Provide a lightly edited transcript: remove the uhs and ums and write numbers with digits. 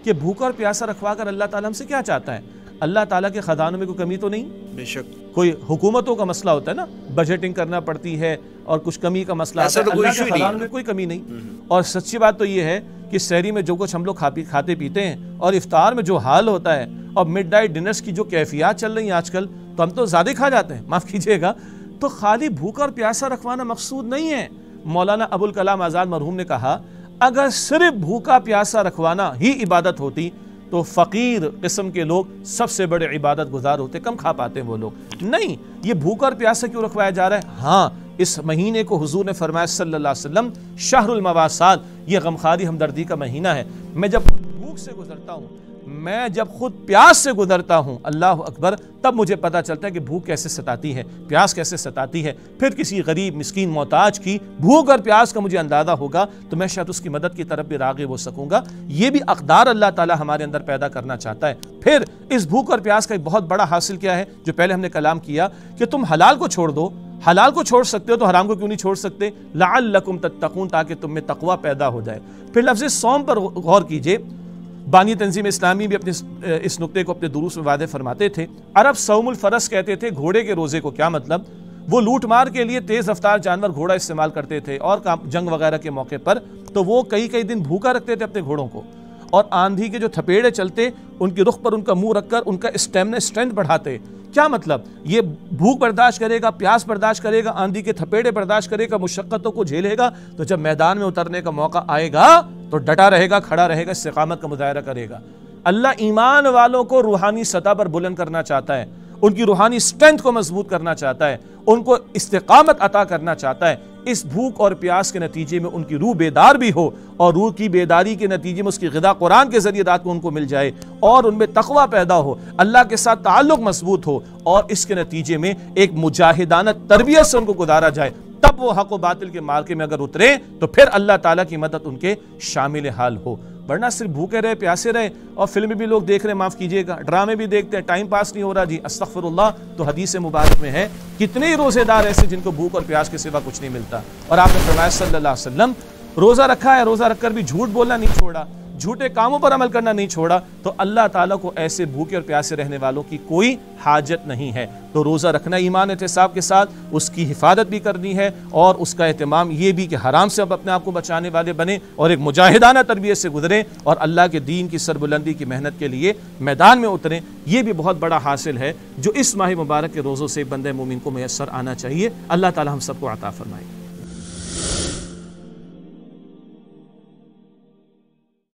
कि भूखा और प्यासा रखवा कर अल्लाह ताला हमसे क्या चाहता है? अल्लाह ताला के खजानों में कोई कमी तो नहीं? बेशक। कोई हुकूमतों का मसला होता है ना, बजटिंग करना पड़ती है और कुछ कमी का मसला आता है, अल्लाह के खजानों में कोई कमी नहीं। और सच्ची बात तो ये है कि सहरी में जो कुछ हम लोग खाते पीते हैं और इफ्तार में जो हाल होता है और मिड नाइट डिनर्स की जो कैफियत चल रही है आजकल, तो हम तो ज़्यादा खा जाते हैं, माफ़ कीजिएगा। तो खाली भूखा और प्यासा रखवाना मकसूद नहीं है। मौलाना अबुल कलाम आज़ाद मरहूम ने कहा, अगर सिर्फ भूखा प्यासा रखवाना ही इबादत होती तो फ़कीर किस्म के लोग सबसे बड़े इबादत गुजार होते, कम खा पाते वो लोग। नहीं, ये भूखा और प्यासा क्यों रखवाया जा रहा है? हाँ, इस महीने को हुजूर ने फरमाया सल्लल्लाहु अलैहि वसल्लम, शहरुल मवासाल, ये गमखारी हमदर्दी का महीना है। मैं जब भूख से गुजरता हूँ, मैं जब खुद प्यास से गुजरता हूँ, अल्लाह अकबर, तब मुझे पता चलता है कि भूख कैसे सताती है, प्यास कैसे सताती है। फिर किसी गरीब मिस्कीन मोहताज की भूख और प्यास का मुझे अंदाज़ा होगा तो मैं शायद उसकी मदद की तरफ भी राग़िब हो सकूँगा। ये भी अक़दार अल्लाह ताला हमारे अंदर पैदा करना चाहता है। फिर इस भूख और प्यास का एक बहुत बड़ा हासिल क्या है, जो पहले हमने कलाम किया कि तुम हलाल को छोड़ दो। हलाल को छोड़ सकते हो तो हराम को क्यों नहीं छोड़ सकते? लअल्लकुम तत्तकून, ताकि तुम में तकवा पैदा हो जाए। फिर लफ्ज़ सौम पर गौर कीजिए। बानी तंजीम इस्लामी भी अपने इस नुक्ते को अपने दुरूस में वादे फरमाते थे। अरब सौमुल फरस कहते थे घोड़े के रोज़े को। क्या मतलब? वो लूट मार के लिए तेज़ रफ्तार जानवर घोड़ा इस्तेमाल करते थे और जंग वगैरह के मौके पर, तो वो कई कई दिन भूखा रखते थे अपने घोड़ों को, और आंधी के जो थपेड़े चलते उनके रुख पर उनका मुंह रखकर उनका स्टेमिना स्ट्रेंथ बढ़ाते। क्या मतलब? ये भूख बर्दाश्त करेगा, प्यास बर्दाश्त करेगा, आंधी के थपेड़े बर्दाश्त करेगा, मुशक्क़तों को झेलेगा, तो जब मैदान में उतरने का मौका आएगा तो डटा रहेगा, खड़ा रहेगा, इस्तिक़ामत का मुज़ाहिरा करेगा। अल्लाह ईमान वालों को रूहानी सतह पर बुलंद करना चाहता है, उनकी रूहानी स्ट्रेंथ को मजबूत करना चाहता है, उनको इस्तिक़ामत अता करना चाहता है। इस भूख और प्यास के नतीजे में उनकी रूह बेदार भी हो, और रूह की बेदारी के नतीजे में उसकी ग़िज़ा कुरान के ज़रिए रात को उनको मिल जाए, और उनमें तक़वा पैदा हो, अल्लाह के साथ ताल्लुक़ मजबूत हो, और इसके नतीजे में एक मुजाहिदाना तरबियत से उनको गुजारा जाए। तब वो हक़ व बातिल के मार्के में अगर उतरे तो फिर अल्लाह ताला की मदद उनके शामिल हाल हो। वरना सिर्फ भूखे रहे, प्यासे रहे, और फिल्म भी लोग देख रहे हैं, माफ़ कीजिएगा, ड्रामे भी देखते हैं, टाइम पास नहीं हो रहा जी, अस्तग़फिरुल्लाह। तो हदीस मुबारक में है कितने ही रोज़ेदार ऐसे जिनको भूख और प्यास के सिवा कुछ नहीं मिलता। और आपने फरमाया सल्लल्लाहु अलैहि वसल्लम, रोज़ा रखा है, रोज़ा रखकर भी झूठ बोलना नहीं छोड़ा, झूठे कामों पर अमल करना नहीं छोड़ा, तो अल्लाह ताला को ऐसे भूखे और प्यासे रहने वालों की कोई हाजत नहीं है। तो रोज़ा रखना ईमान एहतिसाब के साथ, उसकी हिफाजत भी करनी है, और उसका एहतमाम ये भी कि हराम से अब अपने आप को बचाने वाले बने और एक मुजाहिदाना तरबियत से गुजरें और अल्लाह के दीन की सरबुलंदी की मेहनत के लिए मैदान में उतरें। ये भी बहुत बड़ा हासिल है जो इस माह मुबारक के रोज़ों से बंदे मोमिन को मैसर आना चाहिए। अल्लाह ताला हम सबको अता फरमाए।